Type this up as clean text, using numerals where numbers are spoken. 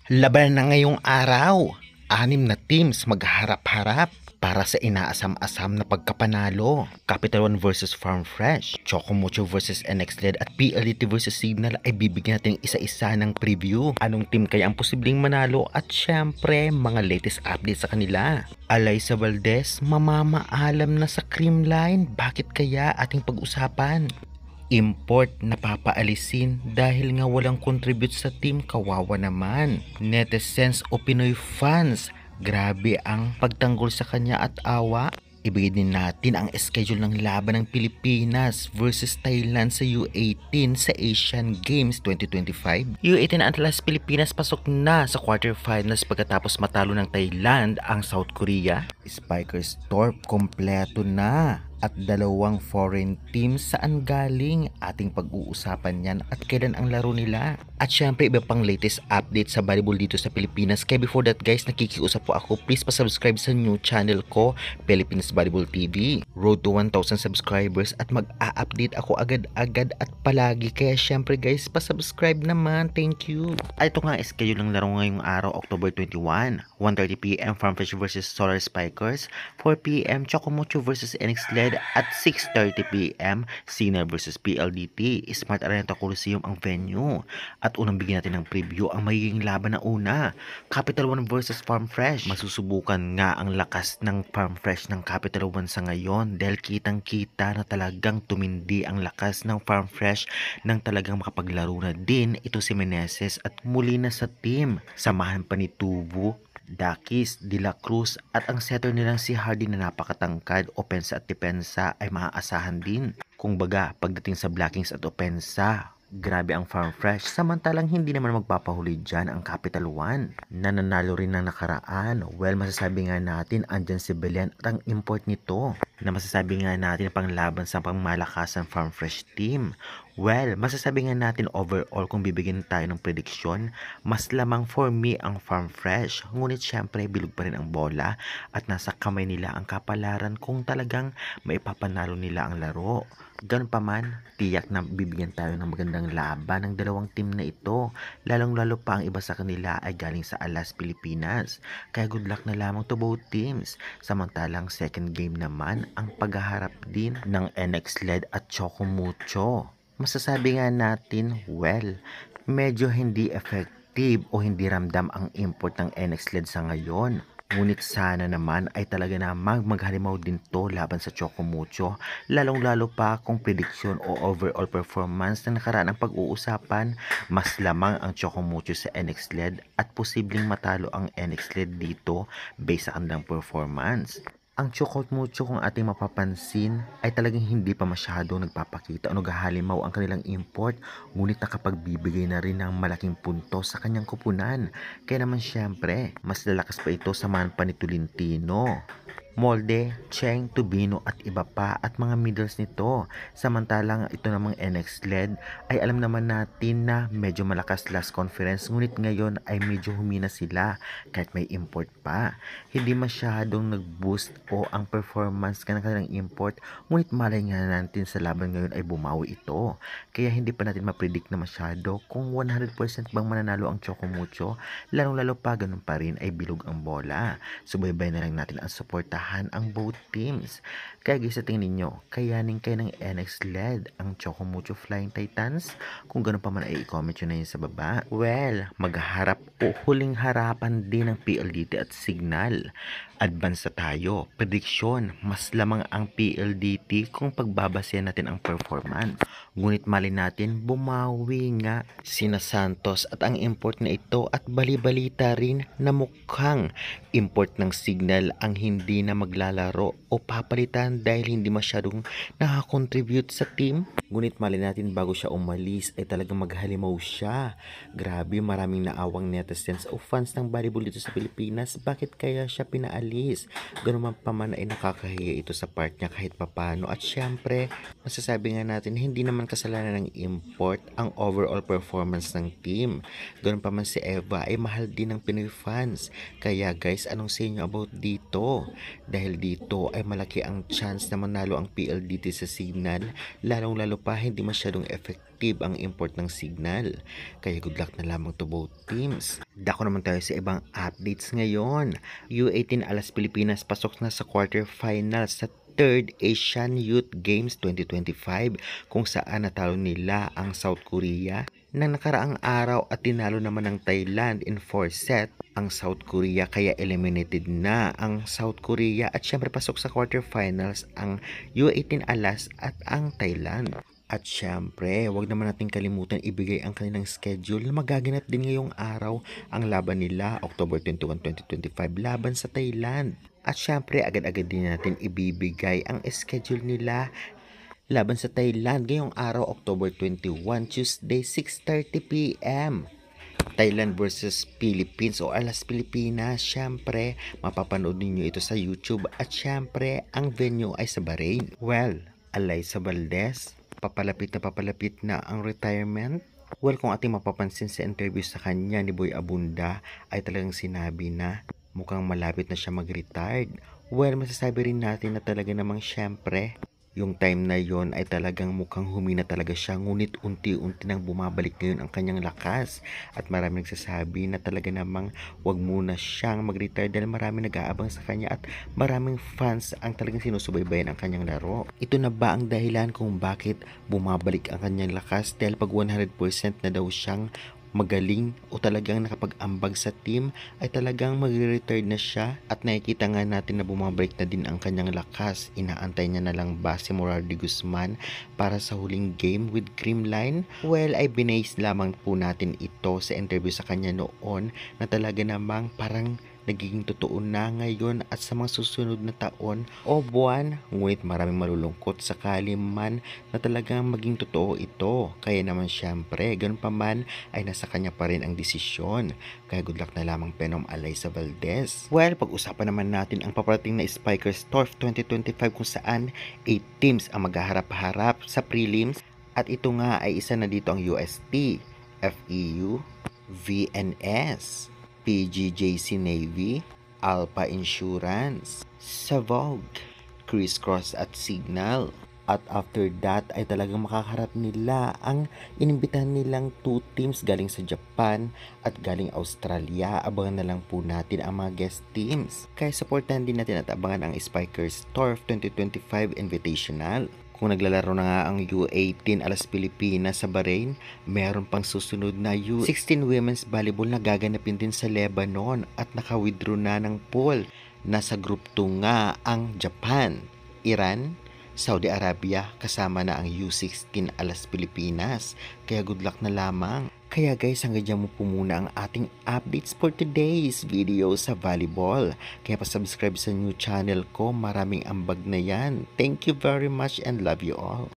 Laban na ngayong araw. 6 na teams magharap-harap para sa inaasam-asam na pagkapanalo. Capital One versus Farm Fresh, Chocomucho versus NX-LED at PLDT versus Signal ay bibigyan natin isa-isa ng preview. Anong team kaya ang posibleng manalo at syempre mga latest updates sa kanila. Alyssa Valdez mamamaalam na sa Creamline. Bakit kaya ating pag-usapan? Import na papaalisin dahil nga walang contribute sa team, kawawa naman. Netizens o Pinoy fans, grabe ang pagtanggol sa kanya at awa. Ibigay din natin ang schedule ng laban ng Pilipinas versus Thailand sa U18 sa Asian Games 2025. U18 Atlas Pilipinas pasok na sa quarterfinals pagkatapos matalo ng Thailand ang South Korea. Spikers Torp kompleto na at 2 foreign teams saan galing, ating pag-uusapan yan at kailan ang laro nila. At syempre iba pang latest update sa volleyball dito sa Pilipinas. Kaya before that guys, nakikiusap po ako, please pa-subscribe sa new channel ko, Philippines Volleyball TV. Road to 1,000 subscribers at mag-a-update ako agad-agad at palagi. Kaya syempre guys, pa-subscribe naman, thank you. At ito nga schedule ng laro ngayong araw, October 21, 1:30 PM Farmfresh versus Solar Spikers, 4 PM Chocomucho versus NX-LED at 6:30 PM Signal versus PLDT. Smart Arena Coliseum ang venue. At unang bigyan natin ng preview ang magiging laban na una, Capital One versus Farm Fresh. Masusubukan nga ang lakas ng Farm Fresh ng Capital One sa ngayon dahil kitang-kita na talagang tumindi ang lakas ng Farm Fresh nang talagang makapaglaro na din ito si Meneses at muli na sa team. Samahan pa ni Tubo, Dakis, De La Cruz at ang setter nilang si Hardy na napakatangkad, opensa at depensa ay maaasahan din. Kung baga, pagdating sa blockings at opensa, grabe ang Farm Fresh. Samantalang hindi naman magpapahuli dyan ang Capital One. Nananalo rin ng nakaraan. Well, masasabi nga natin andyan si Belen at ang import nito. Na masasabi nga natin panglaban sa pangmalakasan Farm Fresh team. Well, masasabi nga natin overall kung bibigyan tayo ng prediksyon, mas lamang for me ang Farm Fresh. Ngunit syempre bilog pa rin ang bola at nasa kamay nila ang kapalaran kung talagang maipapanalo nila ang laro. Ganun pa man, tiyak na bibigyan tayo ng magandang laban ng dalawang team na ito. Lalong-lalo pa ang iba sa kanila ay galing sa Alas Pilipinas. Kaya good luck na lamang to both teams. Samantalang second game naman ang paghaharap din ng NX-LED at Chocomucho. Masasabi nga natin, well, medyo hindi effective o hindi ramdam ang import ng NX-LED sa ngayon. Ngunit sana naman ay talaga namang maghalimaw din to laban sa Chocomucho, lalong-lalo pa kung prediksyon o overall performance na nakaraan ang pag-uusapan, mas lamang ang Chocomucho sa NX-LED at posibleng matalo ang NX-LED dito based sa kanilang performance. Ang Chocomucho kung ating mapapansin ay talagang hindi pa masyadong nagpapakita o naghahalimaw ang kanilang import, ngunit nakapagbibigay na rin ng malaking puntos sa kanyang kupunan. Kaya naman syempre, mas lalakas pa ito sa man pa ni Tolentino, Molde, Cheng, Tubino at iba pa at mga middles nito. Samantalang ito namang NX-LED ay alam naman natin na medyo malakas last conference, ngunit ngayon ay medyo humina sila kahit may import pa. Hindi masyadong nag-boost o ang performance ka ng kanilang import, ngunit malay nga natin sa laban ngayon ay bumawi ito. Kaya hindi pa natin mapredict na masyado kung 100% bang mananalo ang Chocomucho, lalong-lalo pa ganun pa rin ay bilog ang bola. Subaybay na lang natin ang suportahan ang both teams. Kaya guys, sa tingin ninyo, kayanin kayo ng NX-LED ang Chocomucho Flying Titans? Kung ganoon pa man ay i-comment nyo na yun sa baba. Well, magharap o huling harapan din ng PLDT at Signal. Advance na tayo. Prediksyon, mas lamang ang PLDT kung pagbabasehan natin ang performance. Ngunit mali natin, bumawi nga sina Santos at ang import na ito at bali-balita rin na mukhang import ng Signal ang hindi na maglalaro o papalitan dahil hindi masyadong nakakontribute sa team. Ngunit mali natin bago siya umalis ay talagang maghalimaw siya. Grabe, maraming naawang netizens o fans ng volleyball dito sa Pilipinas. Bakit kaya siya pinaalis? Ganun man pa man ay nakakahiya ito sa part niya kahit papano. At syempre, masasabi nga natin hindi naman kasalanan ng import ang overall performance ng team. Ganun pa man si Eva ay mahal din ng Pinoy fans. Kaya guys, anong sa inyo about dito? Dahil dito ay malaki ang chance na manalo ang PLDT sa Signal, lalong-lalo pa hindi masyadong effective ang import ng Signal. Kaya good luck na lamang to both teams. Dako naman tayo sa ibang updates ngayon. U18 Alas Pilipinas pasok na sa quarterfinals sa 3rd Asian Youth Games 2025 kung saan natalo nila ang South Korea ng nakaraang araw at tinalo naman ng Thailand in 4 set ang South Korea, kaya eliminated na ang South Korea at syempre pasok sa quarterfinals ang U18 Alas at ang Thailand. At syempre, wag naman natin kalimutan ibigay ang kanilang schedule na magaganap din ngayong araw ang laban nila October 21, 2025 laban sa Thailand. At syempre, agad-agad din natin ibibigay ang schedule nila laban sa Thailand ngayong araw October 21, Tuesday 6:30 p.m. Thailand versus Philippines o Alas Pilipinas. Syempre, mapapanood ninyo ito sa YouTube at syempre, ang venue ay sa Bahrain. Well, Alyssa Valdez, papalapit na ang retirement. Well, kung ating mapapansin sa interview sa kanya ni Boy Abunda ay talagang sinabi na mukhang malapit na siya mag-retired. Well, masasabi rin natin na talaga namang syempre yung time na yon ay talagang mukhang humina talaga siya, ngunit unti-unti nang bumabalik ngayon ang kanyang lakas at marami nagsasabi na talaga namang wag muna siyang mag-retire dahil marami nag-aabang sa kanya at maraming fans ang talagang sinusubaybayan ang kanyang laro. Ito na ba ang dahilan kung bakit bumabalik ang kanyang lakas? Dahil pag 100% na daw siyang magaling o talagang nakapag-ambag sa team ay talagang magre-retired na siya at nakikita nga natin na bumabalik na din ang kanyang lakas. Inaantay niya na lang ba si Morardy Guzman para sa huling game with Creamline? Well, ay binase lamang po natin ito sa interview sa kanya noon na talaga namang parang nagiging totoo na ngayon at sa mga susunod na taon o buwan, ngunit maraming malulungkot sakali man na talagang maging totoo ito. Kaya naman syempre, ganun pa man ay nasa kanya pa rin ang desisyon. Kaya good luck na lamang Penom Alyssa Valdez. Well, pag-usapan naman natin ang paparating na Spikers Turf 2025 kung saan 8 teams ang maghaharap-harap sa prelims at ito nga ay isa na dito ang UST, FEU, VNS, PGJC Navy, Alpha Insurance, Savog, Criss Cross at Signal. At after that ay talagang makakarap nila ang inimbitahan nilang 2 teams galing sa Japan at galing Australia. Abangan na lang po natin ang mga guest teams. Kaya supportan din natin at abangan ang Spikers Turf 2025 Invitational. Kung naglalaro na nga ang U18 Alas Pilipinas sa Bahrain, meron pang susunod na U16 Women's Volleyball na gaganapin din sa Lebanon at naka-withdraw na ng pool. Nasa group 2 nga ang Japan, Iran, Saudi Arabia, kasama na ang U16 Alas Pilipinas. Kaya good luck na lamang. Kaya guys, hanggang dyan mo po muna ang ating updates for today's video sa volleyball. Kaya pa-subscribe sa new channel ko, maraming ambag na yan. Thank you very much and love you all.